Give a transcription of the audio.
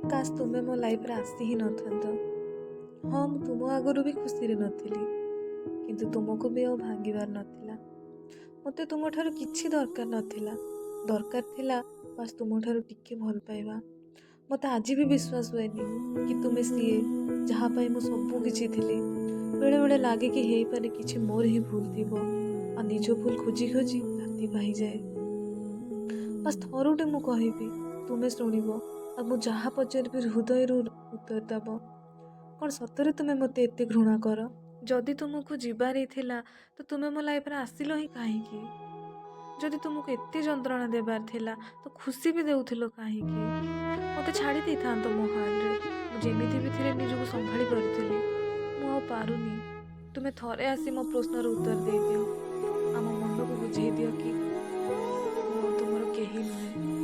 काश तुमे मो लाइफ रे आसी ही नथंत। हाँ मु तुम आगुरु भी खुशी रे नथिली, किंतु तुमको भी और भांगिबार नथिला। मते तुम ठारू किछि दरकार नथिला, दरकार थिला बस तुम ठारू टिके भल पाइबा। मते आज भी विश्वास हुएनी कि तुमे सीए जहाँ पाई मु सबु किछि थिली। बेले बेले लागे कि हेई पारे किछि मोर ही भूल थिबो, आ निज भूल खोजी खोजी राति पाई जाए। बस थरुटे मु कहिबी, तुमे शुणिबो आ मु जहाँ पचारिबी हृदय उत्तर दब। कौन सतरे तुमे मते एते घृणा कर? जदि तुमको जीवार थिला तो तुमे मो लाइफ रे आसिलो ही काहीकि? जदि तुमको एते जंत्रणा देबार थिला तो खुशी भी देउथिलो काहीकि? मते छाड़ी देई थांतो मो हाल रे, मु जेमिति भी थिले निजको संभाળી पारुथिली। मु आ पारुनी। तुमे थरे आसी मो प्रश्नर उत्तर देई दियो, आम मन को बुझेई दियो कि मु तुमर केही नुहे।